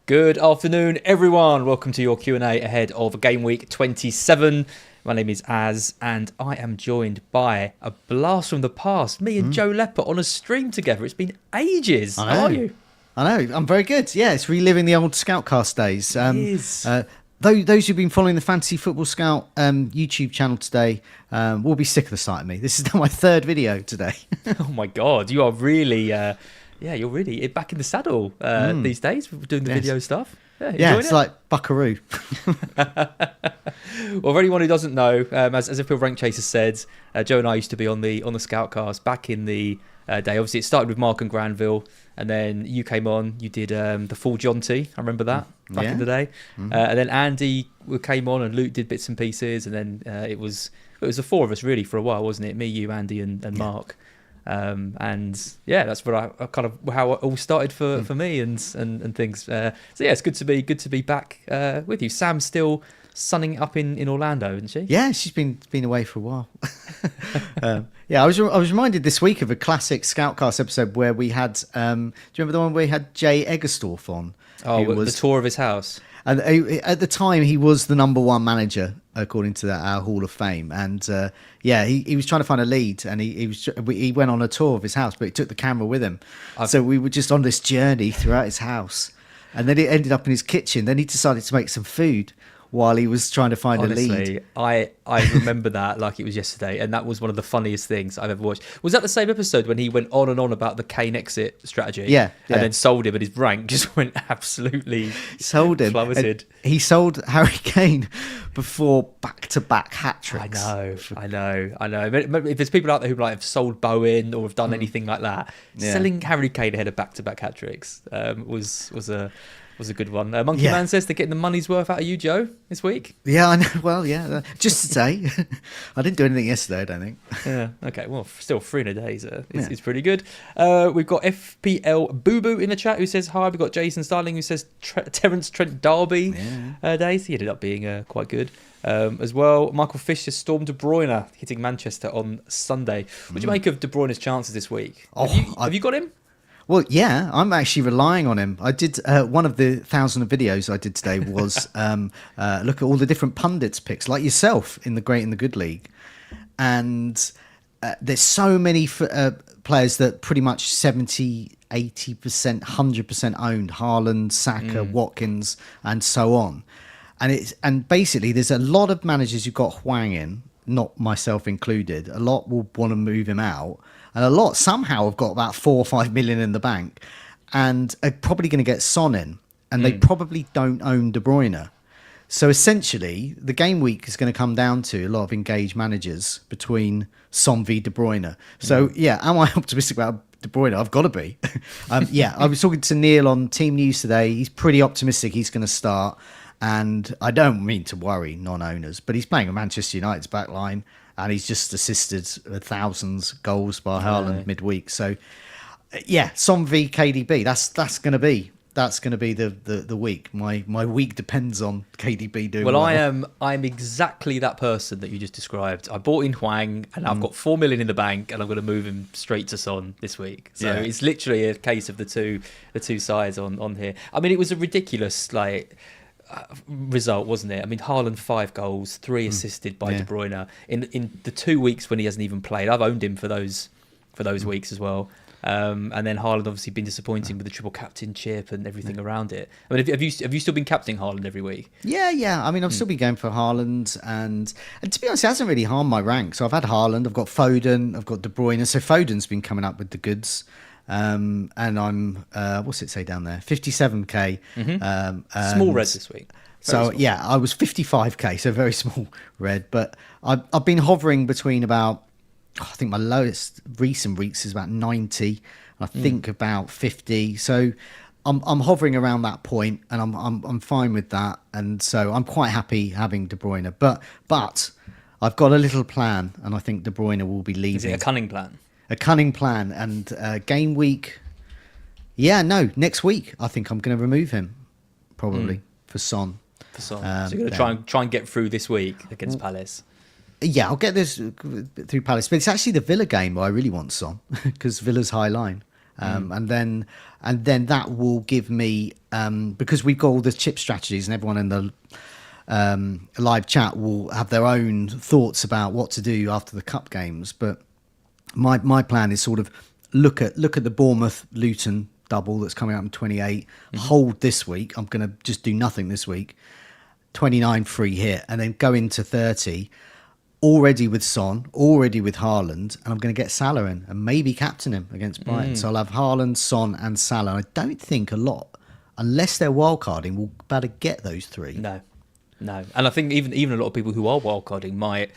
Good afternoon, everyone. Welcome to your Q&A ahead of Gameweek 27. My name is Az, and I am joined by a blast from the past. Me and Joe Lepper on a stream together. It's been ages. I know. How are you? I know. I'm very good. Yeah, it's reliving the old Scoutcast days. It is. Those who've been following the Fantasy Football Scout YouTube channel today will be sick of the sight of me. This is now my third video today. Oh my God, you are really... you're really back in the saddle these days, doing the video stuff. Yeah, it's like Buckaroo. Well, for anyone who doesn't know, as FPL Rank Chaser said, Joe and I used to be on the Scoutcast back in the day. Obviously, it started with Mark and Granville, and then you came on. You did the full John T. I remember that back in the day. And then Andy came on, and Luke did bits and pieces, and then it was the four of us really for a while, wasn't it? Me, you, Andy, and Mark. And yeah, that's where I kind of how it all started for me and things. So yeah, it's good to be back with you. Sam's still sunning up in Orlando, isn't she? Yeah, she's been away for a while. I was reminded this week of a classic Scoutcast episode where we had. Do you remember the one where we had Jay Eggerstorff on? Oh, the tour of his house. And at the time, he was the number one manager according to our Hall of Fame. And he was trying to find a lead, and he went on a tour of his house, but he took the camera with him. So we were just on this journey throughout his house, and then it ended up in his kitchen. Then he decided to make some food while he was trying to find a lead. I remember that like it was yesterday, and that was one of the funniest things I've ever watched. Was that the same episode when he went on and on about the Kane exit strategy? Yeah. And then sold him, and his rank just went absolutely plummeted. He sold Harry Kane before back-to-back hat-tricks. I know. If there's people out there who have sold Bowen or have done anything like that, selling Harry Kane ahead of back-to-back hat-tricks was a good one. Monkey Man says they're getting the money's worth out of you, Joe, this week. Yeah, I know. Well, yeah. Just to say, I didn't do anything yesterday, I don't think. Yeah, okay. Well, still 3 in a day is pretty good. We've got FPL Boo Boo in the chat who says hi. We've got Jason Starling who says Terence Trent Derby days. He ended up being quite good as well. Michael Fish says Storm De Bruyne hitting Manchester on Sunday. What do you make of De Bruyne's chances this week? Have you got him? Well, yeah, I'm actually relying on him. I did one of the 1,000 videos I did today was look at all the different pundits' picks, like yourself in the Great and the Good League. And there's so many players that pretty much 70, 80%, 100% owned. Haaland, Saka, Watkins, and so on. And basically, there's a lot of managers who've got Hwang in, not myself included. A lot will want to move him out. And a lot somehow have got about 4 or 5 million in the bank and are probably going to get Son in. And they probably don't own De Bruyne. So essentially, the game week is going to come down to a lot of engaged managers between Son v De Bruyne. So, am I optimistic about De Bruyne? I've got to be. I was talking to Neil on Team News today. He's pretty optimistic he's going to start. And I don't mean to worry non-owners, but he's playing with Manchester United's back line. And he's just assisted thousands goals by Haaland midweek. So, Son v KDB. That's going to be the week. My week depends on KDB doing well. I'm exactly that person that you just described. I bought in Hwang, and I've got 4 million in the bank, and I'm going to move him straight to Son this week. So it's literally a case of the two sides on here. I mean, it was a ridiculous result, wasn't it? I mean, Haaland 5 goals, 3 assisted by De Bruyne in the 2 weeks when he hasn't even played. I've owned him for those weeks as well. And then Haaland obviously been disappointing with the triple captain chip and everything around it. I mean, have you still been captaining Haaland every week? Yeah. I mean, I've still been going for Haaland, and to be honest, it hasn't really harmed my rank. So I've had Haaland, I've got Foden, I've got De Bruyne. So Foden's been coming up with the goods. And I'm what's it say down there? 57k. Small red this week. So I was 55k, so very small red. But I've been hovering between about, I think my lowest recent weeks is about 90. I think about 50. So I'm hovering around that point, and I'm fine with that. And so I'm quite happy having De Bruyne. But I've got a little plan, and I think De Bruyne will be leaving. Is it a cunning plan? A cunning plan. And game week, next week I think I'm going to remove him probably for Son. So you're going to try and get through this week against Palace. Yeah, I'll get this through Palace, but it's actually the Villa game where I really want Son because Villa's high line. and then that will give me because we've got all the chip strategies, and everyone in the live chat will have their own thoughts about what to do after the cup games. But my plan is sort of look at the Bournemouth Luton double that's coming up in 28. Hold this week. I'm going to just do nothing this week. 29 free hit, and then go into 30 already with Son, already with Haaland, and I'm going to get Salah in and maybe captain him against Brighton. So I'll have Haaland, Son, and Salah. I don't think a lot, unless they're wildcarding, will better get those three. No, and I think even a lot of people who are wildcarding might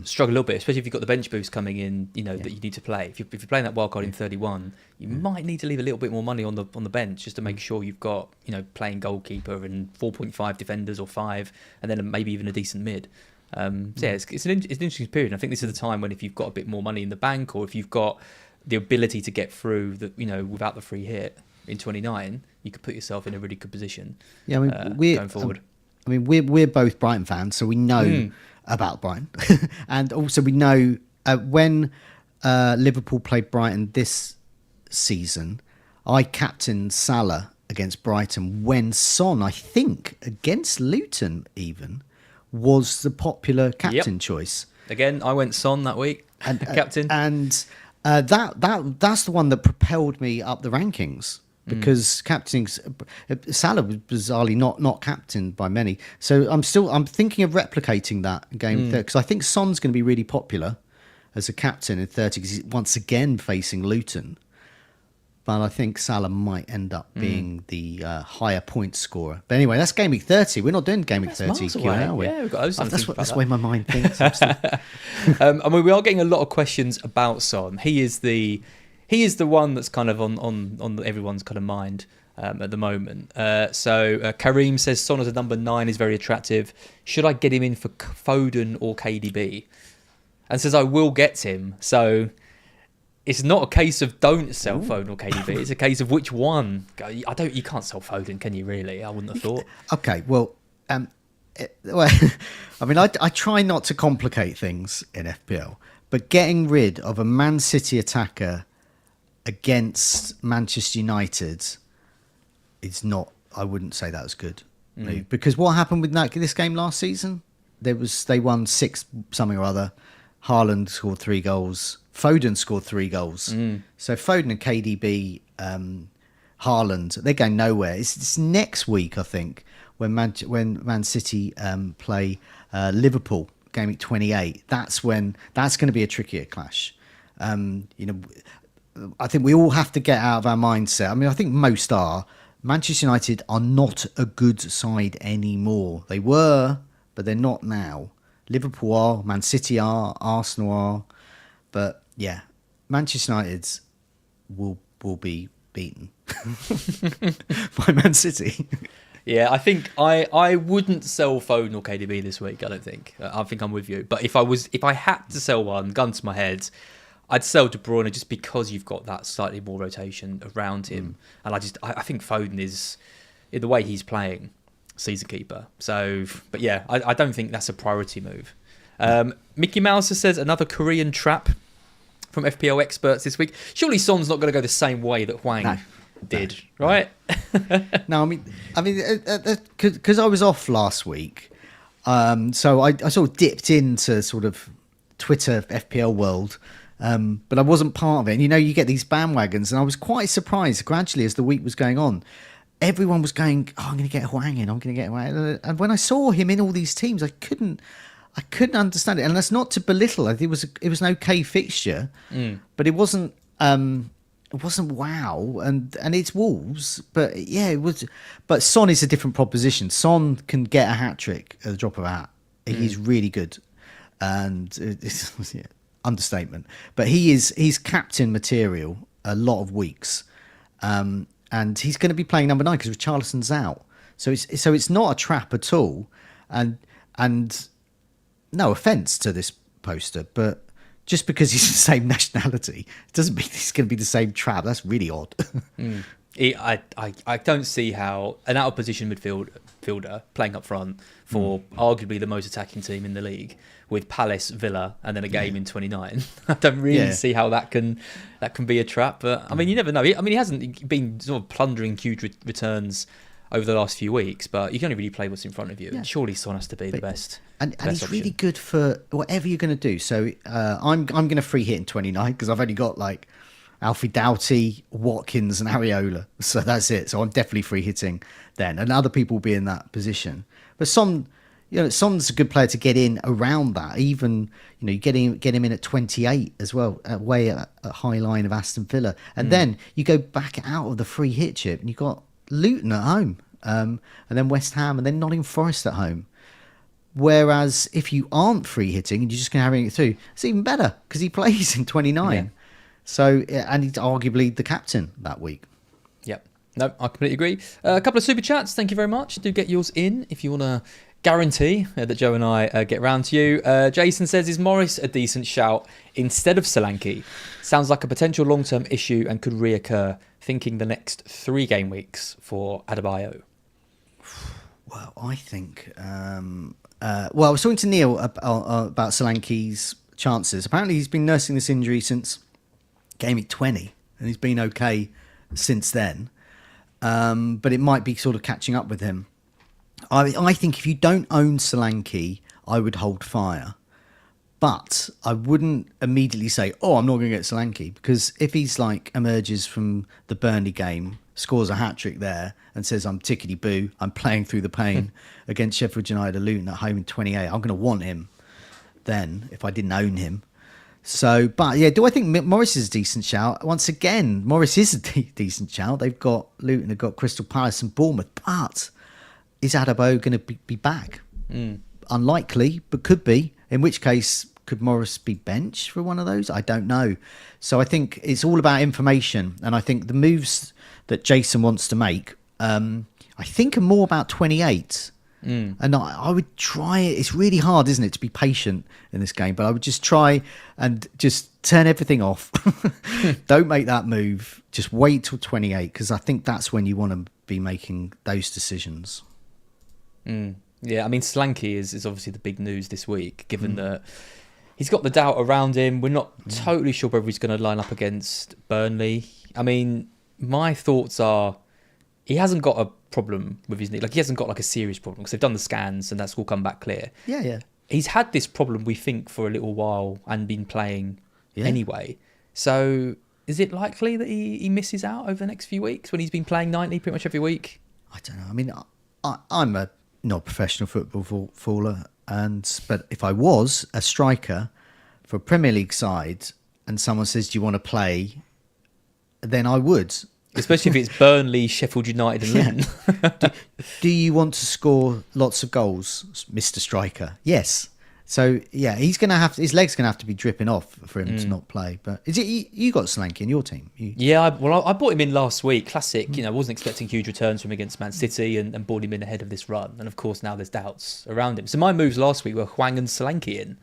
struggle a little bit, especially if you've got the bench boost coming in, that you need to play. If you're playing that wildcard in 31, you might need to leave a little bit more money on the bench just to make sure you've got playing goalkeeper and 4.5 defenders or 5, and then maybe even a decent mid. It's an interesting period. And I think this is the time when if you've got a bit more money in the bank, or if you've got the ability to get through without the free hit in 29, you could put yourself in a really good position. Yeah, I mean, going forward. We're both Brighton fans, so we know about Brighton. And also we know when Liverpool played Brighton this season, I captained Salah against Brighton when Son, I think, against Luton even, was the popular captain choice. Again, I went Son that week, captain. And that's the one that propelled me up the rankings. Because captaining Salah was bizarrely not captained by many, so I'm thinking of replicating that game because I think Son's going to be really popular as a captain in 30 because he's once again facing Luton. But I think Salah might end up being the higher point scorer. But anyway, that's Gameweek 30. We're not doing Gameweek 30 Q&A, are we? Yeah, we've got that's the way my mind thinks. We are getting a lot of questions about Son. He is the one that's kind of on everyone's kind of mind at the moment. So Kareem says Son as a number 9 is very attractive. Should I get him in for Foden or KDB? And says I will get him. So it's not a case of don't sell Foden or KDB. It's a case of which one. You can't sell Foden, can you? Really? I wouldn't have thought. Okay, well, I mean, I try not to complicate things in FPL, but getting rid of a Man City attacker against Manchester United is not. I wouldn't say that was good, because what happened with this game last season? They won 6 something or other. Haaland scored 3 goals. Foden scored 3 goals. So Foden and KDB, Haaland, they're going nowhere. It's next week, I think, when Man City play Liverpool, Gameweek 28. That's going to be a trickier clash. I think we all have to get out of our mindset. I mean, I think most are. Manchester United are not a good side anymore. They were, but they're not now. Liverpool are, Man City are, Arsenal are. But yeah, Manchester United will be beaten by Man City. Yeah, I think I wouldn't sell Foden or KDB this week. I don't think. I think I'm with you. But if I had to sell one, gun to my head, I'd sell De Bruyne just because you've got that slightly more rotation around him, and I think Foden is, in the way he's playing, season keeper. So, but yeah, I don't think that's a priority move. Mickey Mouse says another Korean trap from FPL experts this week. Surely Son's not going to go the same way that Hwang did, right? No, I mean, because I was off last week, so I sort of dipped into sort of Twitter FPL world. But I wasn't part of it. And, you get these bandwagons, and I was quite surprised gradually as the week was going on. Everyone was going, I'm going to get Hwang in, I'm going to get Hwang in. And when I saw him in all these teams, I couldn't understand it. And that's not to belittle. I think it was an okay fixture, but it wasn't wow. And it's Wolves, but yeah, it was. But Son is a different proposition. Son can get a hat trick at the drop of a hat. He's really good, and it's understatement. But he's captain material a lot of weeks, and he's going to be playing number 9 because Richarlison's out. So it's not a trap at all. And no offence to this poster, but just because he's the same nationality doesn't mean he's going to be the same trap. That's really odd. I don't see how an out of position midfielder playing up front for arguably the most attacking team in the league with Palace, Villa, and then a game in 29. I don't really see how that can be a trap. But I mean, you never know. I mean, he hasn't been sort of plundering huge returns over the last few weeks, but you can only really play what's in front of you. And surely Son has to be the best. And he's option. Really good for whatever you're going to do. So I'm going to free hit in 29 because I've only got like Alfie Doughty, Watkins, and Areola. So that's it. So I'm definitely free hitting then, and other people will be in that position. But Son's a good player to get in around that. Even you get him in at 28 as well, way at a high line of Aston Villa, and then you go back out of the free hit chip, and you've got Luton at home, and then West Ham, and then Nottingham Forest at home. Whereas if you aren't free hitting and you're just going to have it through, it's even better because he plays in 29. Yeah. So, and he's arguably the captain that week. Yep. No, I completely agree. A couple of super chats. Thank you very much. Do get yours in if you want to guarantee that Joe and I get round to you. Jason says, is Morris a decent shout instead of Solanke? Sounds like a potential long-term issue and could reoccur. Thinking the next 3 game weeks for Adebayo. Well, I think... I was talking to Neil about Solanke's chances. Apparently he's been nursing this injury since Gameweek 20, and he's been okay since then. But it might be sort of catching up with him. I think if you don't own Solanke, I would hold fire. But I wouldn't immediately say, I'm not going to get Solanke, because if he's like emerges from the Burnley game, scores a hat-trick there and says, I'm tickety-boo, I'm playing through the pain against Sheffield United, Luton at home in 28, I'm going to want him then if I didn't own him. So, but yeah, do I think Morris is a decent shout? Once again, Morris is a decent shout. They've got Luton, they've got Crystal Palace and Bournemouth, but is Adebayo going to be back? Unlikely, but could be. In which case, could Morris be benched for one of those? I don't know. So I think it's all about information. And I think the moves that Jason wants to make, I think are more about 28. And I would try it. It's really hard, isn't it, to be patient in this game? But I would just try and just turn everything off. Don't make that move. Just wait till 28, because I think that's when you want to be making those decisions. Yeah, I mean, Solanke is obviously the big news this week, given that he's got the doubt around him. We're not totally sure whether he's going to line up against Burnley. I mean, my thoughts are he hasn't got a problem with his knee. Like, he hasn't got like a serious problem because they've done the scans and that's all come back clear. Yeah. He's had this problem, we think, for a little while and been playing anyway. So is it likely that he misses out over the next few weeks when he's been playing 90 pretty much every week? I don't know. I mean, I'm a not professional footballer, but if I was a striker for a Premier League side and someone says, do you want to play? Then I would. Especially if it's Burnley, Sheffield United and Luton. Do you want to score lots of goals, Mr. Striker? Yes. So, yeah, he's going to have his legs going to have to be dripping off for him to not play. But is it you got Solanke in your team? Yeah, I bought him in last week. Classic, I wasn't expecting huge returns from him against Man City and bought him in ahead of this run. And, of course, now there's doubts around him. So my moves last week were Hwang and Solanke in.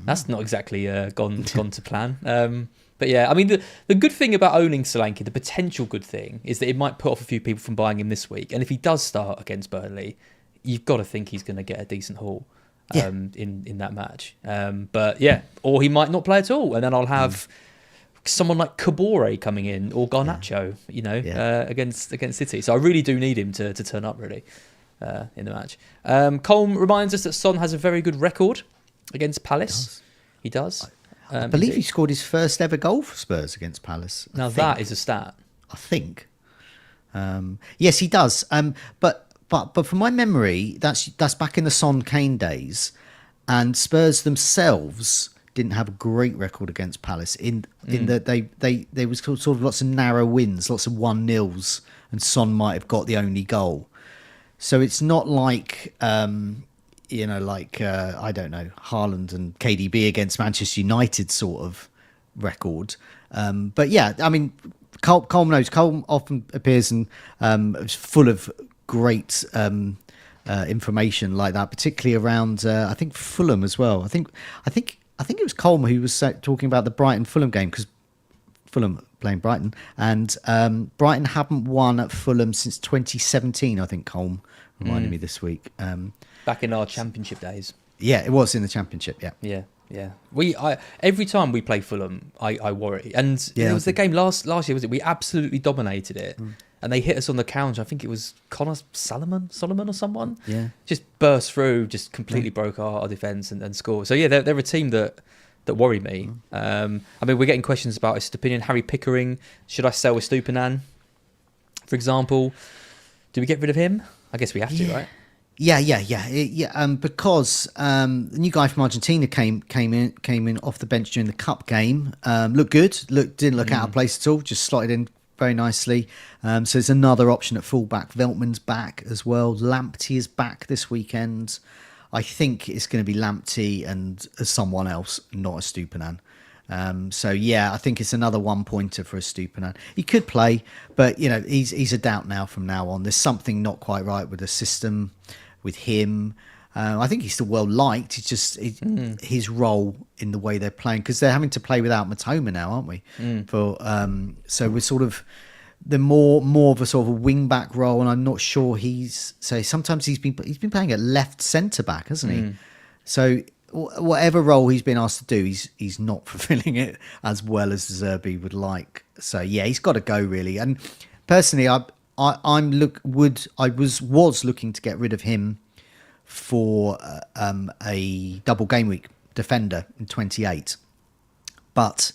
That's not exactly gone to plan. But yeah, I mean, the good thing about owning Solanke, the potential good thing, is that it might put off a few people from buying him this week. And if he does start against Burnley, you've got to think he's going to get a decent haul in that match. But yeah, or he might not play at all. And then I'll have someone like Kabore coming in or Garnacho, against City. So I really do need him to turn up, really, in the match. Colm reminds us that Son has a very good record against Palace. He does. I believe he scored his first ever goal for Spurs against Palace. Now that is a stat. I think. Yes, he does. But from my memory, that's back in the Son Kane days, and Spurs themselves didn't have a great record against Palace in that there was sort of lots of narrow wins, lots of 1-0s, and Son might have got the only goal. So it's not like I don't know, Haaland and KDB against Manchester United sort of record. But yeah, I mean, Colm knows. Colm often appears and full of great information like that, particularly around I think Fulham as well. I think it was Colm who was talking about the Brighton Fulham game, because Fulham playing Brighton. And Brighton haven't won at Fulham since 2017, I think Colm reminded me this week. Back in our championship days. Yeah, it was in the championship, yeah. Yeah. Every time we play Fulham, I worry. And Yeah, it was the game last year, was it? We absolutely dominated it. And they hit us on the counter. I think it was Connor Solomon or someone. Yeah. Just burst through, just completely broke our defence and scored. So, yeah, they're a team that worry me. I mean, we're getting questions about Estupinian, Harry Pickering. Should I sell Estupinan, for example? Do we get rid of him? I guess we have to, right? Yeah. Because the new guy from Argentina came in off the bench during the cup game. Looked good. Didn't look out of place at all. Just slotted in very nicely. So there's another option at fullback. Veltman's back as well. Lamptey is back this weekend. I think it's going to be Lamptey and someone else, not Estupinan. So yeah, I think it's another 1 pointer for Estupinan. He could play, but he's a doubt now from now on. There's something not quite right with the system, with him. I think he's still well liked. It's just his role in the way they're playing, because they're having to play without Matoma now, aren't we? So we're sort of the more of a sort of a wing back role, and I'm not sure sometimes he's been playing at left centre back, hasn't he? So whatever role he's been asked to do, he's not fulfilling it as well as Zerbi would like. So yeah, he's got to go really. And personally, I was looking to get rid of him for a double game week defender in 28, but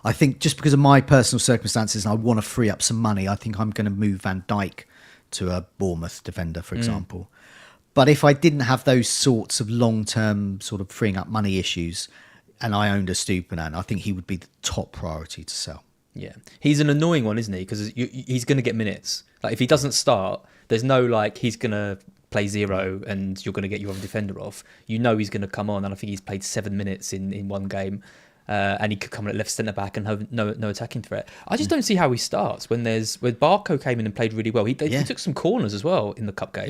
I think just because of my personal circumstances and I want to free up some money, I think I'm going to move Van Dijk to a Bournemouth defender, for example. But if I didn't have those sorts of long-term sort of freeing up money issues and I owned a Estupinan, I think he would be the top priority to sell. Yeah. He's an annoying one, isn't he? Because he's going to get minutes. Like, if he doesn't start, there's no, he's going to play zero and you're going to get your other defender off. He's going to come on, and I think he's played 7 minutes in one game. And he could come in at left centre-back and have no attacking threat. I just don't see how he starts when Barco came in and played really well. He took some corners as well in the cup game.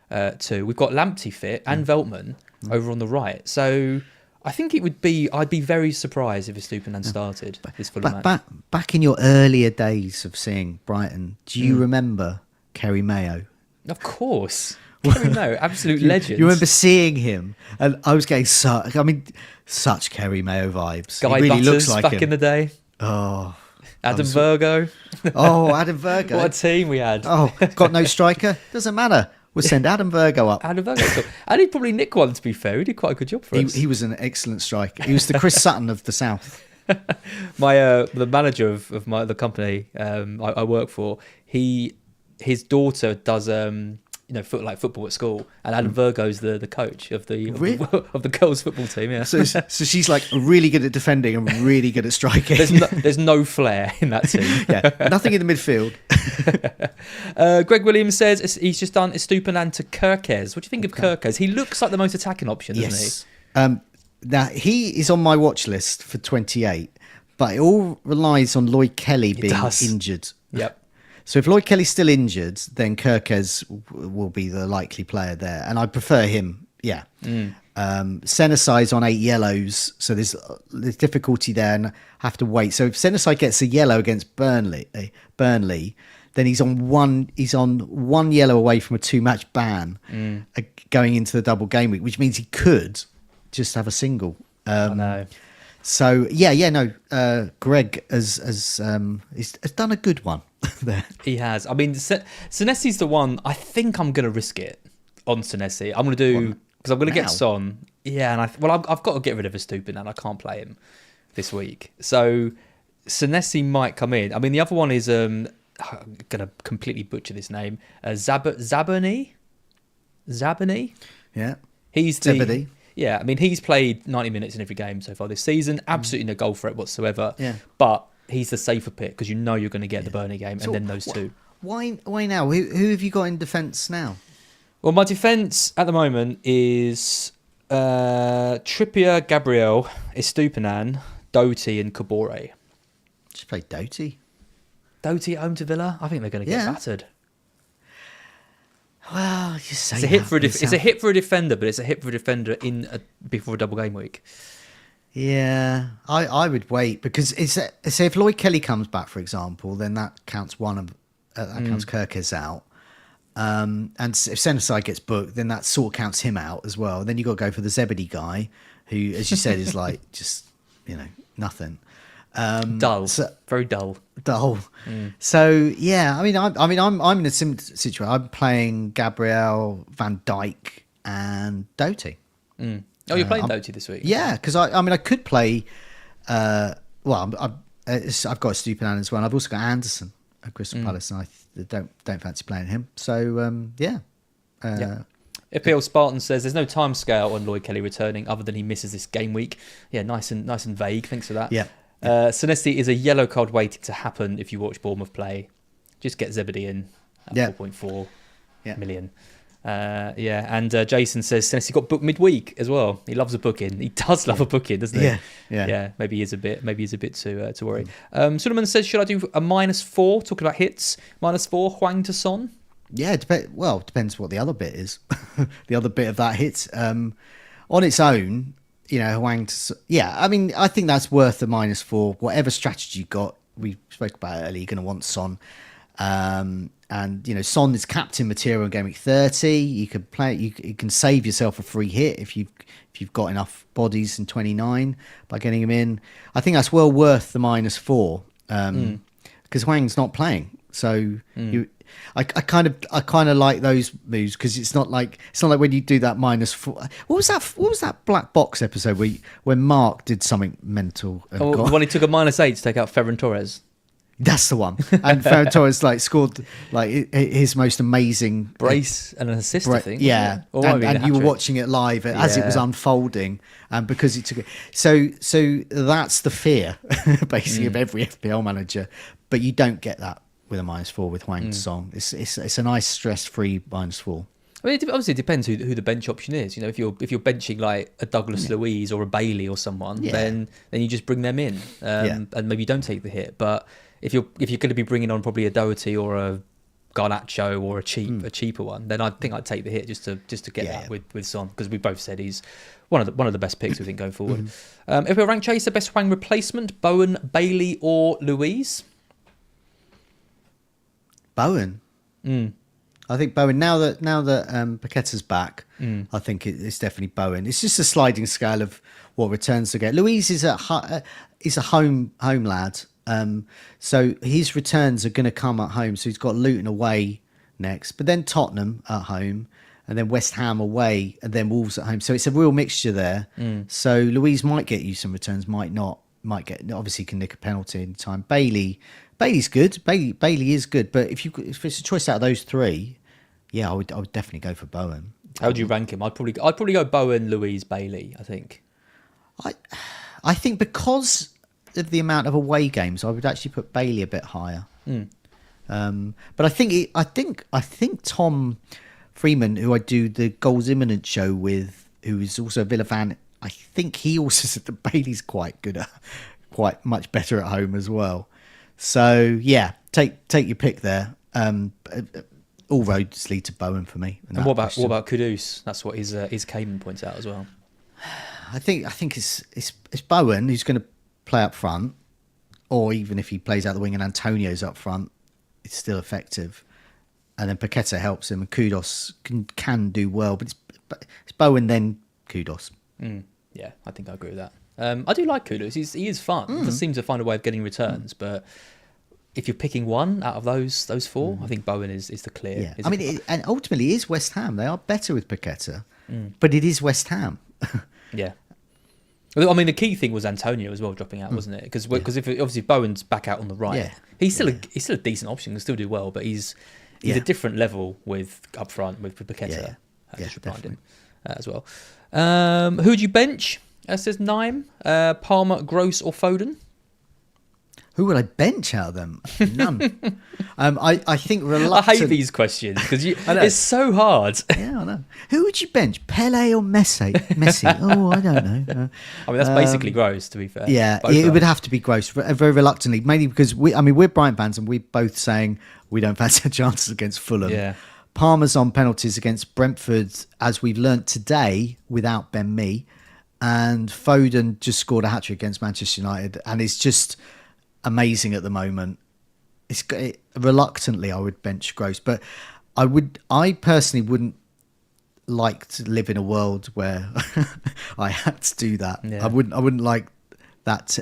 Yeah. Too. We've got Lamptey fit and Veltman over on the right. So I think I'd be very surprised if Estupinan started this Fulham match. Back in your earlier days of seeing Brighton, do you remember Kerry Mayo? Of course. Kerry Mayo, absolute legend. You remember seeing him, and I was getting such Kerry Mayo vibes. Guy he really Butters looks like back him. in the day. Oh, Adam Virgo. Oh, Adam Virgo. What a team we had. Oh, got no striker? Doesn't matter. We'll send Adam Virgo up. Adam Virgo. And he'd probably nick one, to be fair. He did quite a good job for us. He was an excellent striker. He was the Chris Sutton of the South. The manager of the company I work for, his daughter does football at school, and Adam Virgo's the coach of the girls' football team. Yeah. So she's really good at defending and really good at striking. There's no flair in that team. Yeah, nothing in the midfield. Greg Williams says he's just done Estupinan to Kirkes. What do you think of Kirkes? He looks like the most attacking option, doesn't he? Now he is on my watch list for 28, but it all relies on Lloyd Kelly being injured. Yep. So if Lloyd Kelly's still injured, then Kirkes will be the likely player there, and I prefer him. Yeah. Senesai's on 8 yellows, so there's difficulty there, and have to wait. So if Senesai gets a yellow against Burnley, then he's on one yellow away from a 2-match ban going into the double game week, which means he could just have a single. I know. So Greg has done a good one there. He has. I mean, Senesi's the one. I think I'm going to risk it on Senesi. I'm going to do, because I'm going to get Son. Yeah, and I've got to get rid of Estupinan. I can't play him this week. So Senesi might come in. I mean, the other one is I'm going to completely butcher this name. Zabani. Yeah. He's Zebedee. Yeah, I mean, he's played 90 minutes in every game so far this season. Absolutely no goal threat whatsoever. Yeah. But he's the safer pick because you're going to get the Burnley game and then those two. Why now? Who have you got in defence now? Well, my defence at the moment is Trippier, Gabriel, Estupinan, Doty and Kabore. Just play Doty. Doty at home to Villa? I think they're going to get battered. Well, you say it's a hit for a defender, but it's a hit for a defender before a double game week. Yeah, I would wait because say if Lloyd Kelly comes back, for example, then that counts that counts Kirkes out. And if Senesai gets booked, then that sort of counts him out as well. Then you got to go for the Zebedee guy, who, as you said, is like just nothing. Dull, very dull. So yeah, I'm in a similar situation. I'm playing Gabriel, Van Dijk, and Doty. Oh, you're playing Doty this week? Yeah, because I could play. I've got Stupinan as well. And I've also got Anderson at Crystal Palace, and I don't fancy playing him. So yeah. FPL Spartan says there's no time scale on Lloyd Kelly returning other than he misses this game week. Yeah, nice and vague. Thanks for that. Yeah. Senesi is a yellow card waiting to happen if you watch Bournemouth play. Just get Zebedee in at 4.4 million. And Jason says Senesi got booked midweek as well. He loves a booking. He does love a booking, doesn't he? Yeah. Maybe he's a bit too worried. Suleiman says, should I do a -4? Talking about hits, -4 Hwang to Son. Yeah, it depends what the other bit is. The other bit of that hits on its own. Hwang to I think that's worth the -4. Whatever strategy you got, we spoke about it earlier. You're going to want Son. And Son is captain material in Gameweek 30. You can play. You can save yourself a free hit if you've got enough bodies in 29 by getting him in. I think that's well worth the -4 because Hwang's not playing. So I kind of like those moves because it's not like when you do that -4. What was that black box episode when Mark did something mental? When he took a -8 to take out Ferran Torres. That's the one. And Ferran Torres scored his most amazing brace and an assist, I think. Yeah, and you were watching it live as it was unfolding, and because he took it. So that's the fear, basically, of every FPL manager. But you don't get that with a -4 with Hwang Song. It's a nice stress-free -4. I mean, obviously, it depends who the bench option is. If you're benching like a Douglas Luiz or a Bailey or someone, then you just bring them in, and maybe you don't take the hit, but. If you're going to be bringing on probably a Doherty or a Garnacho or a cheaper one, then I think I'd take the hit just to get that with Son, because we both said he's one of the best picks we think going forward. If we're rank chaser, best Hwang replacement: Bowen, Bailey, or Louise? Bowen. I think Bowen. Now that Paqueta's back, I think it's definitely Bowen. It's just a sliding scale of what returns to get. Louise is a home lad. So his returns are going to come at home. So he's got Luton away next, but then Tottenham at home, and then West Ham away, and then Wolves at home. So it's a real mixture there. So Louise might get you some returns, might not. Obviously can nick a penalty any time. Bailey's good. Bailey is good, but if it's a choice out of those three, I would definitely go for Bowen. How would you rank him? I'd probably go Bowen, Louise, Bailey. I think. I think because of the amount of away games, I would actually put Bailey a bit higher. But I think Tom Freeman, who I do the Goals Imminent show with, who is also a Villa fan, I think he also said that Bailey's quite much better at home as well. So yeah, take your pick there. All roads lead to Bowen for me. And what about Kudus? That's what his Cayman points out as well. I think it's Bowen who's going to play up front, or even if he plays out the wing and Antonio's up front, it's still effective. And then Paqueta helps him, and Kudos can do well, but it's Bowen then Kudos. Yeah, I think I agree with that. I do like Kudos. He is fun. He does seem to find a way of getting returns, but if you're picking one out of those four, I think Bowen is the clear. Yeah. And ultimately it is West Ham. They are better with Paqueta, but it is West Ham. Yeah. I mean, the key thing was Antonio as well dropping out, wasn't it? Because if obviously Bowen's back out on the right, he's still a decent option, can still do well, but he's a different level with up front with Paqueta. Just remind him as well. Who would you bench? Says Naim, Palmer, Gross, or Foden? Who would I bench out of them? None. I think reluctant. I hate these questions because it's so hard. Yeah, I know. Who would you bench? Pele or Messi? Oh, I don't know. I mean, that's basically Gross, to be fair. Yeah, it would have to be Gross, very reluctantly, mainly because we're Brighton fans and we're both saying we don't fancy our chances against Fulham. Yeah. Palmer's on penalties against Brentford, as we've learnt today, without Ben Mee. and Foden just scored a hat-trick against Manchester United, and it's just amazing at the moment. Reluctantly, I would bench Gross, but I personally wouldn't like to live in a world where I had to do that. Yeah. I wouldn't like that.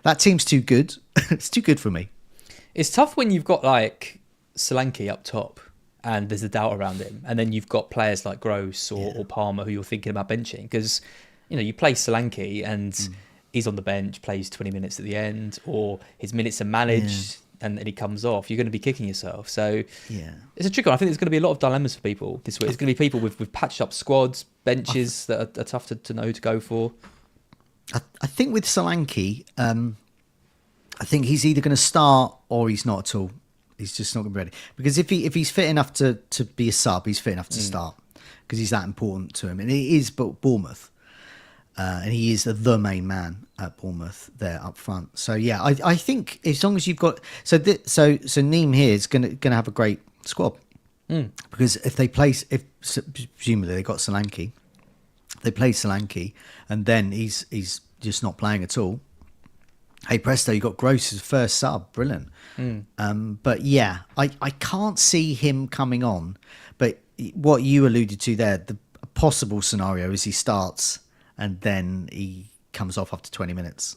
That team's too good. It's too good for me. It's tough when you've got like Solanke up top and there's a doubt around him, and then you've got players like Gross or Palmer who you're thinking about benching, because you play Solanke and he's on the bench, plays 20 minutes at the end, or his minutes are managed and then he comes off. You're going to be kicking yourself. So it's a tricky one. I think there's going to be a lot of dilemmas for people this week. There's going to be people with patched up squads, benches that are tough to know who to go for. I think with Solanke, I think he's either going to start or he's not at all. He's just not going to be ready. Because if he's fit enough to be a sub, he's fit enough to start, because he's that important to him. And he is Bournemouth. And he is the main man at Bournemouth there up front. So yeah, I think as long as you've got so Neem here is going to have a great squad, because if presumably they got Solanke, they play Solanke, and then he's just not playing at all. Hey presto, you got Gross as first sub, brilliant. But yeah, I can't see him coming on. But what you alluded to there, the possible scenario is he starts and then he comes off after 20 minutes.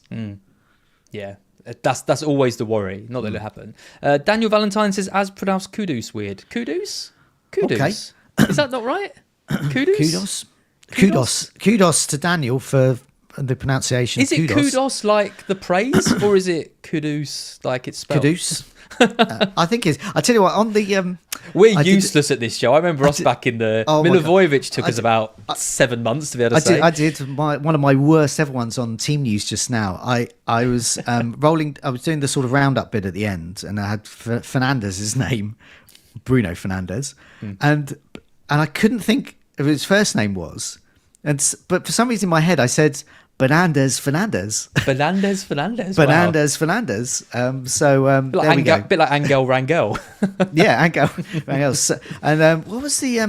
Yeah, that's always the worry. Not that it'll happen. Daniel Valentine says, as pronounced Kudus weird. Kudus? Okay. Is that not right? Kudus? Kudos to Daniel for the pronunciation. Is it kudos like the praise, or is it kudus like it's spelled? Kudus. I think it's. I tell you what, on the we're useless at this show. I remember us back in the Milivojevic took us about 7 months to be able to say. I did one of my worst ever ones on Team News just now. I was rolling. I was doing the sort of roundup bit at the end, and I had Fernandez's name, Bruno Fernandes, and I couldn't think of his first name was, but for some reason in my head I said Fernandez. Fernandez. There we go. A bit like Angel Rangel. Yeah, Angel Rangel. So, and what was the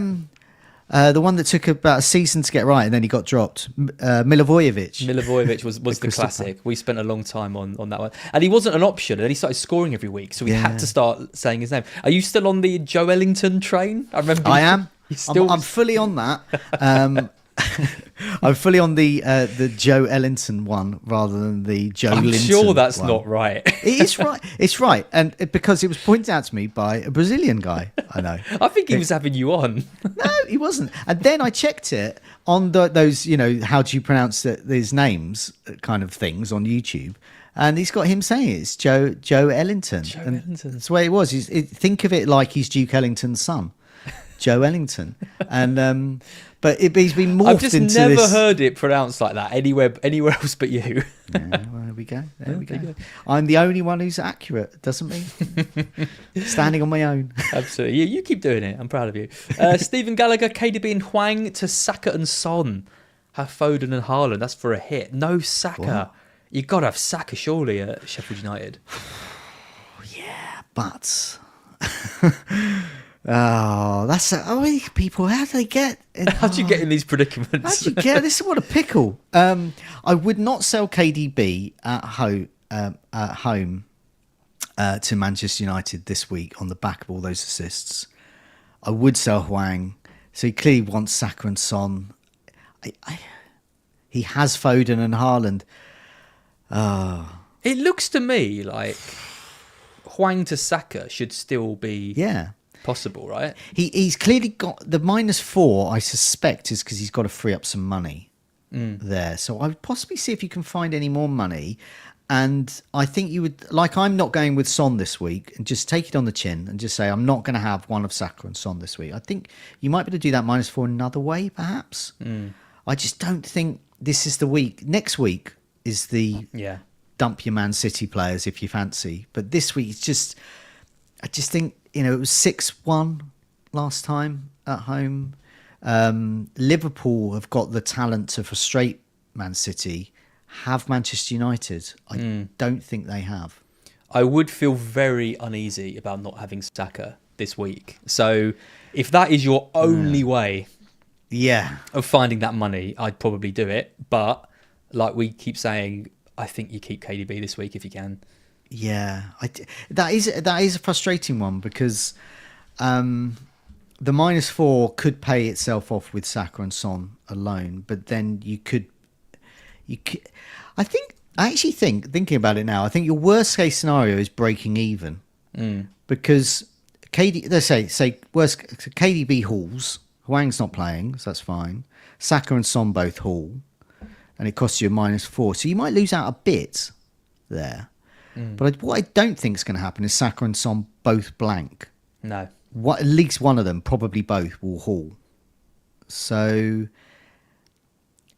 one that took about a season to get right and then he got dropped? Milivojevic was the classic. We spent a long time on that one, and he wasn't an option, and then he started scoring every week, so we had to start saying his name. Are you still on the Joe Ellington train? I remember. I am. I'm fully on that. I'm fully on the Joe Ellington one rather than the Joe Linton. I'm sure that's one. not right. It is right. It's right, and because it was pointed out to me by a Brazilian guy. I know. I think he was having you on. No, he wasn't. And then I checked it on those, how do you pronounce these names kind of things on YouTube. And he's got him saying it's Joe Ellington. Ellington. That's the way it was. Think of it like he's Duke Ellington's son, Joe Ellington. And but he's been morphed I've just into never this. heard it pronounced like that anywhere else but you. Yeah, well, there we go. There we go. I'm the only one who's accurate. Doesn't mean standing on my own. Absolutely. You keep doing it. I'm proud of you. Stephen Gallagher, KDB and Hwang to Saka and Son. Have Foden and Haaland. That's for a hit. No Saka. What? You've got to have Saka surely at Sheffield United. Yeah, but people, how do they get? How do you get in these predicaments? How do you get this? Is what a pickle. I would not sell KDB at home to Manchester United this week on the back of all those assists. I would sell Hwang, so he clearly wants Saka and Son. He has Foden and Haaland. It looks to me like Hwang to Saka should still be possible, right? He's clearly got the -4. I suspect is because he's got to free up some money there. So I would possibly see if you can find any more money. And I think you would, like, I'm not going with Son this week, and just take it on the chin and just say I'm not going to have one of Saka and Son this week. I think you might be able to do that -4 another way, perhaps. I just don't think this is the week. Next week is the dump your Man City players if you fancy. But this week, I just think, it was 6-1 last time at home. Liverpool have got the talent to frustrate Man City. Have Manchester United? I don't think they have. I would feel very uneasy about not having Saka this week. So if that is your only way Yeah. of finding that money, I'd probably do it. But like we keep saying, I think you keep KDB this week if you can. Yeah, that is a frustrating one because the -4 could pay itself off with Saka and Son alone, but then you could. I actually think, thinking about it now, I think your worst case scenario is breaking even because let's say worst KDB hauls. Hwang's not playing, so that's fine. Saka and Son both haul, and it costs you a -4, so you might lose out a bit there. But what I don't think is going to happen is Saka and Son both blank. No. At least one of them, probably both, will haul. So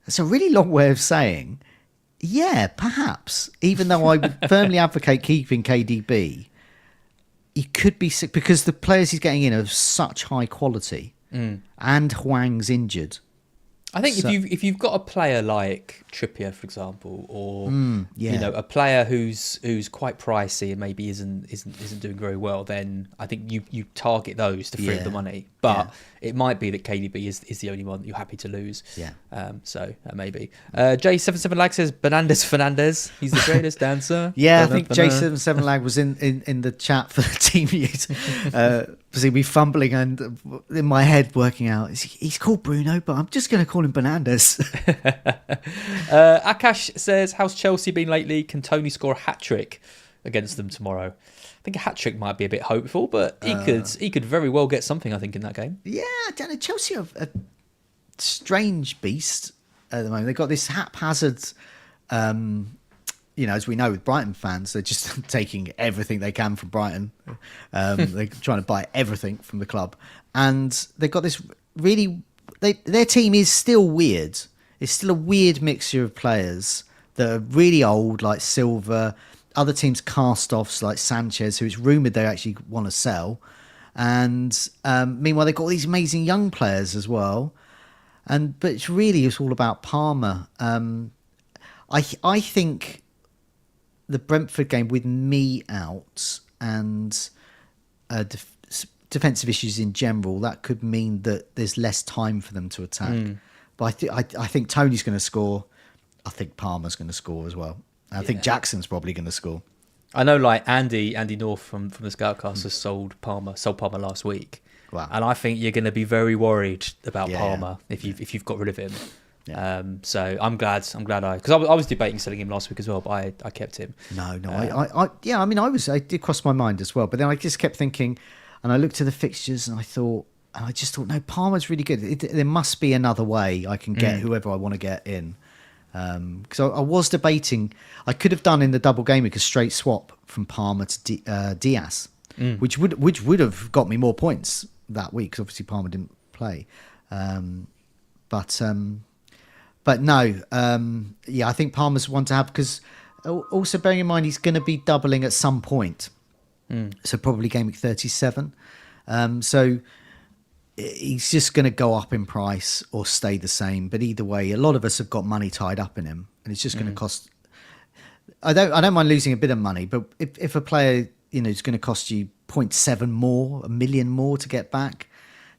it's a really long way of saying, yeah, perhaps. Even though I would firmly advocate keeping KDB, he could be sick because the players he's getting in are of such high quality, and Hwang's injured. I think if you've got a player like Trippier, for example, or yeah. you know, a player who's quite pricey and maybe isn't doing very well, then I think you target those to free up the money. But it might be that KDB is the only one that you're happy to lose. Yeah. So maybe. J77 Lag says Fernandez. He's the greatest dancer. Yeah, I think J77 Lag was in the chat for the team use. See me fumbling and in my head working out. He's called Bruno, but I'm just going to call him Fernandez. Akash says, how's Chelsea been lately? Can Tony score a hat-trick against them tomorrow? I think a hat-trick might be a bit hopeful, but he could very well get something, I think, in that game. Yeah, I don't know. Chelsea are a strange beast at the moment. They've got this haphazard, as we know with Brighton fans, they're just taking everything they can from Brighton. They're trying to buy everything from the club. And they've got this really... Their team is still weird. It's still a weird mixture of players that are really old, like Silva, other teams cast-offs like Sanchez, who it's rumoured they actually want to sell. And meanwhile, they've got all these amazing young players as well. But it's all about Palmer. I think the Brentford game with me out and defensive issues in general, that could mean that there's less time for them to attack. But I think Tony's going to score. I think Palmer's going to score as well. I think Jackson's probably going to score. I know, like Andy North from the Scoutcast has sold Palmer last week. Wow. And I think you're going to be very worried about Palmer if you've got rid of him. Yeah. So I'm glad because I was debating selling him last week as well, but I kept him. No, it did cross my mind as well, but then I just kept thinking, and I looked at the fixtures and I just thought, no, Palmer's really good. There must be another way I can get whoever I want to get in. Because I was debating, I could have done in the double game week a straight swap from Palmer to Diaz, which would have got me more points that week because obviously Palmer didn't play. But no, I think Palmer's one to have because also bearing in mind he's going to be doubling at some point, so probably game week 37. So he's just going to go up in price or stay the same. But either way, a lot of us have got money tied up in him, and it's just going to cost. I don't mind losing a bit of money, but if a player is going to cost you 0.7 more, a million more to get back,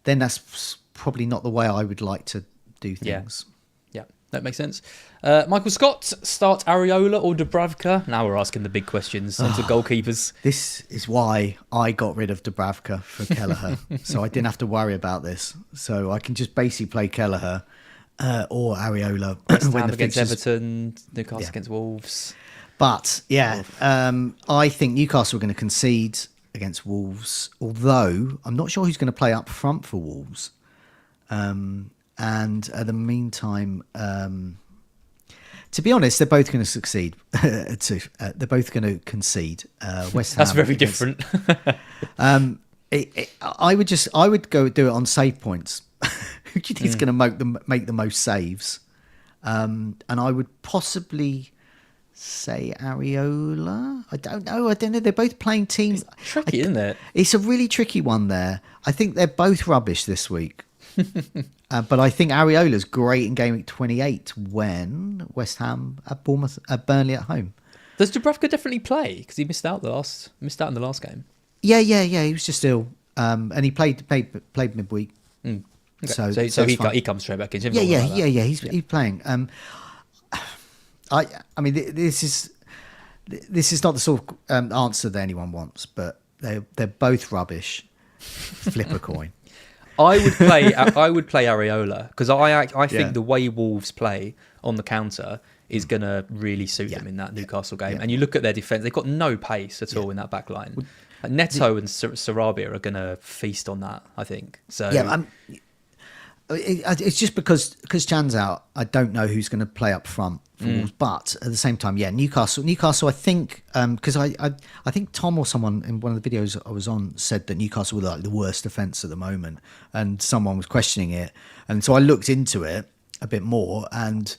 then that's probably not the way I would like to do things. Yeah, that makes sense. Michael Scott, start Areola or Dubravka? Now we're asking the big questions into goalkeepers. This is why I got rid of Dubravka for Kelleher, so I didn't have to worry about this. So I can just basically play Kelleher or Areola when the against Everton, Newcastle against Wolves. But I think Newcastle are going to concede against Wolves, although I'm not sure who's going to play up front for Wolves. And at the meantime, to be honest, they're both going to succeed. They're both going to concede. West Ham. That's very different. I would go do it on save points. Who do you think is going to make the most saves? And I would possibly say Areola. I don't know. They're both playing teams. It's tricky, isn't it? It's a really tricky one there. I think they're both rubbish this week. But I think Areola's great in game week 28 when West Ham at Bournemouth at Burnley at home. Does Dubravka definitely play? Because he missed out in the last game. Yeah. He was just ill, and he played midweek. Okay. So he comes straight back in. Yeah. He's playing. I mean, this is not the sort of answer that anyone wants, but they're both rubbish. Flip a coin. I would play Areola because I think the way Wolves play on the counter is going to really suit them in that Newcastle game. And you look at their defence; they've got no pace at all in that back line. Neto and Sarabia are going to feast on that, I think. So it's just because Chan's out, I don't know who's going to play up front for Wolves. But at the same time, Newcastle. I think because I think Tom or someone in one of the videos I was on said that Newcastle were like the worst defence at the moment, and someone was questioning it, and so I looked into it a bit more, and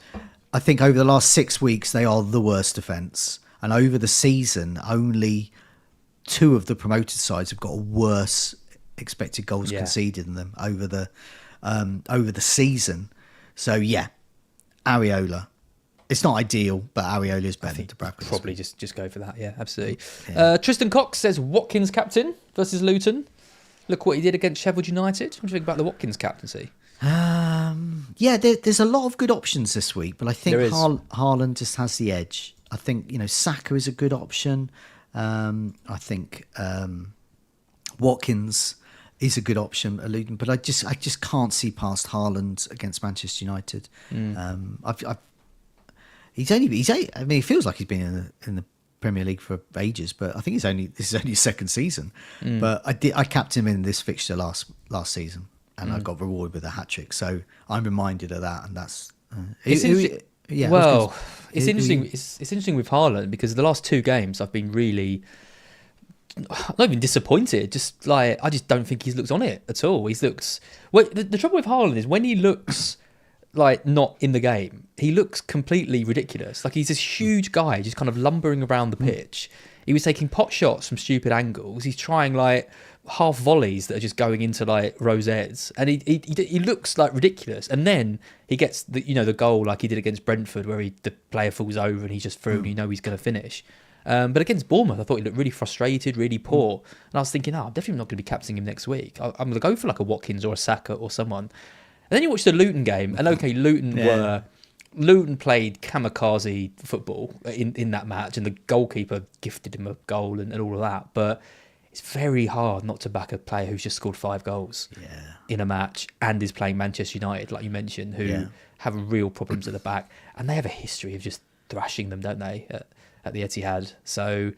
I think over the last 6 weeks they are the worst defence, and over the season only 2 of the promoted sides have got a worse expected goals conceded than them over the season. So Areola. It's not ideal, but Areola is better to Bradford. Probably just go for that. Yeah, absolutely. Yeah. Tristan Cox says Watkins captain versus Luton. Look what he did against Sheffield United. What do you think about the Watkins captaincy? There's a lot of good options this week, but I think Haaland just has the edge. I think Saka is a good option. I think Watkins is a good option, alluding, but I just can't see past Haaland against Manchester United. He feels like he's been in the Premier League for ages, but I think this is only his second season. But I capped him in this fixture last season, and I got rewarded with a hat trick. So I'm reminded of that, and that's it's interesting. It's interesting. It's interesting with Haaland because the last 2 games I've been really not even disappointed. Just like I just don't think he looks on it at all. He looks. Well, the trouble with Haaland is when he looks like not in the game, he looks completely ridiculous. Like he's this huge guy just kind of lumbering around the pitch. He was taking pot shots from stupid angles. He's trying like half volleys that are just going into like rosettes, and he looks like ridiculous. And then he gets the goal like he did against Brentford, where the player falls over and he's just through, and he's going to finish. But against Bournemouth, I thought he looked really frustrated, really poor. And I was thinking, I'm definitely not going to be captaining him next week. I'm going to go for like a Watkins or a Saka or someone. And then you watch the Luton game, and Luton played kamikaze football in that match, and the goalkeeper gifted him a goal and all of that. But it's very hard not to back a player who's just scored 5 goals in a match and is playing Manchester United, like you mentioned, who have real problems at the back, and they have a history of just thrashing them, don't they, at the Etihad? So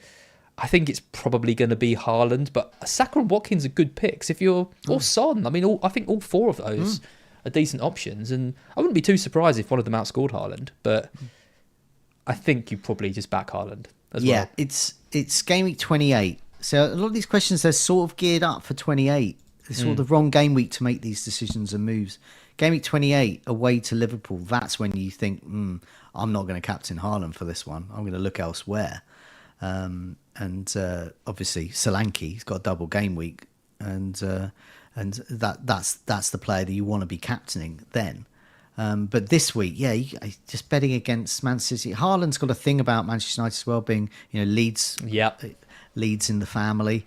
I think it's probably going to be Haaland, but Saka and Watkins are good picks. If you're or Son, I mean, I think all 4 of those are decent options, and I wouldn't be too surprised if one of them outscored Haaland, but I think you probably just back Haaland as well. Yeah, it's Gameweek 28. So a lot of these questions, they're sort of geared up for 28. It's sort of the wrong game week to make these decisions and moves. Gameweek 28, away to Liverpool, that's when you think, I'm not going to captain Haaland for this one. I'm going to look elsewhere. And obviously Solanke, he's got a double game week, and that's the player that you want to be captaining then. But this week, just betting against Man City. Haaland's got a thing about Manchester United as well, being Leeds in the family.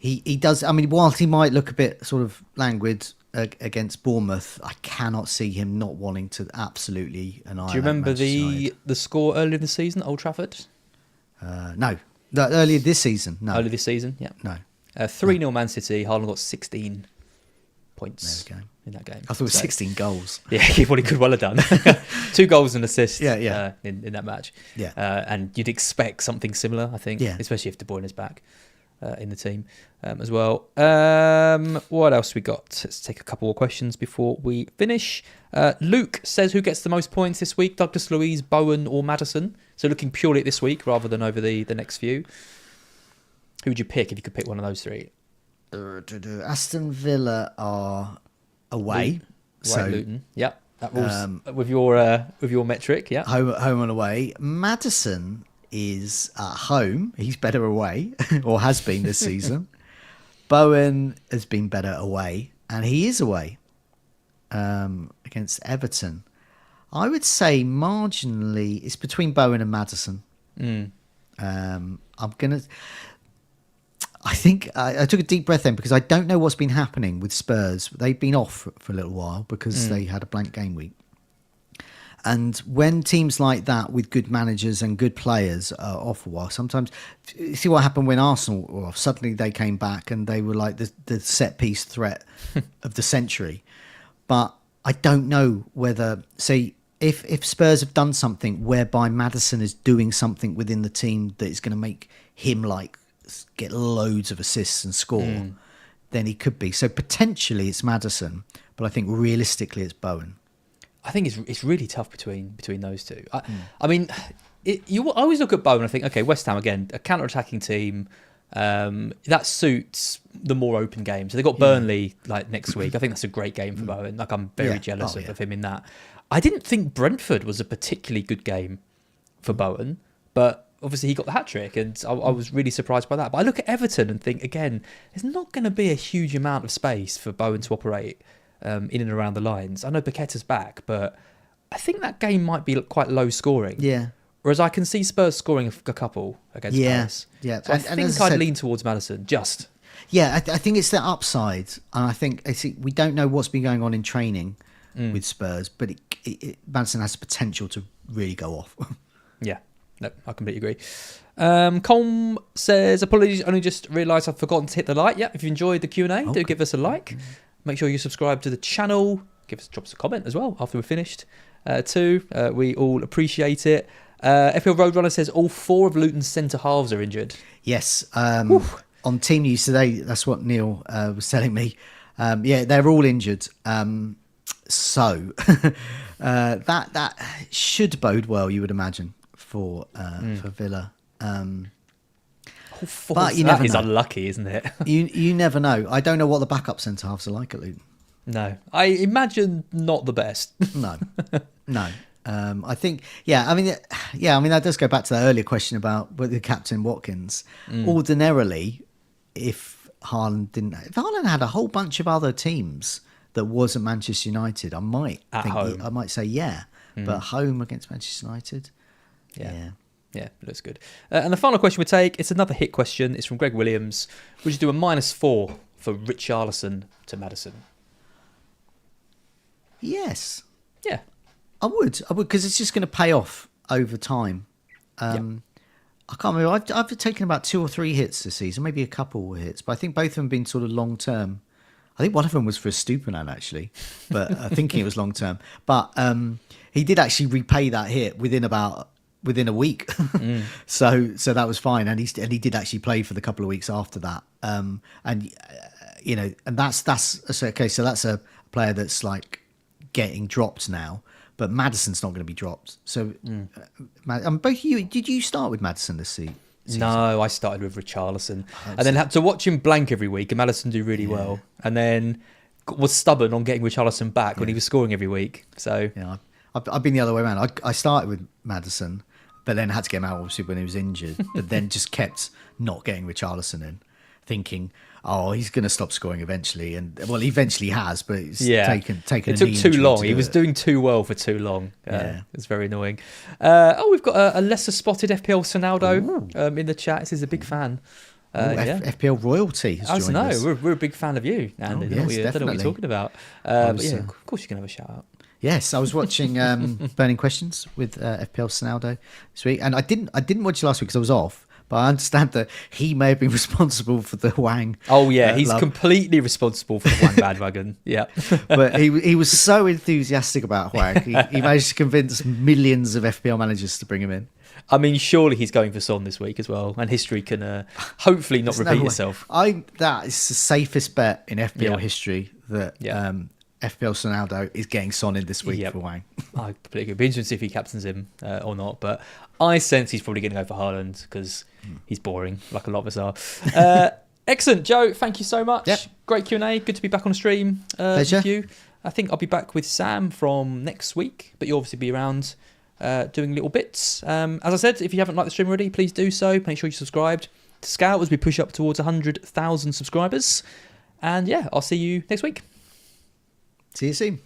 He does. I mean, whilst he might look a bit sort of languid against Bournemouth, I cannot see him not wanting to absolutely annihilate. Do you remember the score earlier in the season at Old Trafford? No. Earlier this season, no. Earlier this season, yeah. No. 3-0 Man City. Haaland got 16 points in that game. I thought it was 16 goals. Yeah, he probably could well have done. 2 goals and assists in that match. Yeah. And you'd expect something similar, I think, especially if De Bruyne is back in the team as well. What else we got? Let's take a couple more questions before we finish. Luke says, who gets the most points this week? Douglas Luiz, Bowen or Maddison? So looking purely at this week rather than over the next few. Who would you pick if you could pick one of those 3? Aston Villa are away. So Luton. Yep. That was with your metric, yeah. Home and away. Maddison is at home. He's better away, or has been this season. Bowen has been better away, and he is away against Everton. I would say marginally, it's between Bowen and Maddison. I think I took a deep breath then because I don't know what's been happening with Spurs. They've been off for a little while because they had a blank game week. And when teams like that with good managers and good players are off a while, sometimes you see what happened when Arsenal were off. Suddenly they came back and they were like the set piece threat of the century. But I don't know whether, say, if Spurs have done something whereby Maddison is doing something within the team that is going to make him like get loads of assists and score, then he could be. So potentially it's Maddison, but I think realistically it's Bowen. I think it's really tough between those two. I mean, I always look at Bowen and I think, okay, West Ham again, a counter-attacking team. That suits the more open games. So they've got Burnley like next week. I think that's a great game for Bowen. Like I'm very jealous of him in that. I didn't think Brentford was a particularly good game for Bowen, but obviously he got the hat-trick and I was really surprised by that. But I look at Everton and think, again, there's not going to be a huge amount of space for Bowen to operate in and around the lines. I know Paqueta's back, but I think that game might be quite low scoring. Yeah. Whereas I can see Spurs scoring a couple against Palace. Yeah. So I think I'd lean towards Maddison, just. Yeah, I think it's the upside. And I think we don't know what's been going on in training with Spurs, but Maddison has the potential to really go off. Yeah. No, I completely agree. Colm says, apologies, only just realised I've forgotten to hit the like. Yeah, if you enjoyed the Q&A, do give us a like. Make sure you subscribe to the channel. Drop us a comment as well after we're finished too. We all appreciate it. FPL Roadrunner says all 4 of Luton's centre halves are injured. Yes. On Team News today, that's what Neil was telling me. Yeah, they're all injured. So that should bode well, you would imagine, for Villa. But you never know. That is unlucky, isn't it? you never know. I don't know what the backup centre halves are like at Luton. No, I imagine not the best. No. I think, I mean, that does go back to the earlier question about the captain Watkins. Ordinarily, if Haaland had a whole bunch of other teams that wasn't Manchester United, I might say but home against Manchester United, yeah, it looks good. And the final question we take, it's another hit question. It's from Greg Williams. Would you do a -4 for Richarlison to Maddison? Yes. Yeah. I would, because it's just going to pay off over time. I can't remember. I've taken about 2 or 3 hits this season, maybe a couple of hits, but I think both of them have been sort of long term. I think one of them was for Stupinan actually, but thinking it was long term. But he did actually repay that hit within a week, so that was fine, and he did actually play for the couple of weeks after that. And that's okay. So that's a player that's like getting dropped now. But Maddison's not going to be dropped. So, both you, did you start with Maddison this season? No, I started with Richarlison. And then had to watch him blank every week and Maddison do really well. And then was stubborn on getting Richarlison back when he was scoring every week. So yeah, I've been the other way around. I started with Maddison, but then had to get him out obviously when he was injured. But then just kept not getting Richarlison in, thinking, oh, he's going to stop scoring eventually, and he eventually has, but it's taken. It took too long. He was doing too well for too long. It's very annoying. We've got a lesser spotted FPL Sonaldo in the chat. This is a big fan. FPL royalty has joined us. We're a big fan of you, Andy. Yes, definitely. I don't know what you're talking about. Of course you can have a shout out. Yes, I was watching Burning Questions with FPL Sonaldo this week, and I didn't watch it last week because I was off. But I understand that he may have been responsible for the Hwang. Oh yeah, he's completely responsible for the Hwang bandwagon. Yeah, but he was so enthusiastic about Hwang. He managed to convince millions of FPL managers to bring him in. I mean, surely he's going for Son this week as well, and history can hopefully not repeat itself. That is the safest bet in FPL history that FPL Sonaldo is getting Son in this week for Hwang. I completely agree. Be interesting to see if he captains him or not, but I sense he's probably going to go for Haaland because he's boring, like a lot of us are. Excellent, Joe. Thank you so much. Yep. Great Q&A. Good to be back on the stream Pleasure. with you. I think I'll be back with Sam from next week, but you'll obviously be around doing little bits. As I said, if you haven't liked the stream already, please do so. Make sure you're subscribed to Scout as we push up towards 100,000 subscribers. And I'll see you next week. See you soon.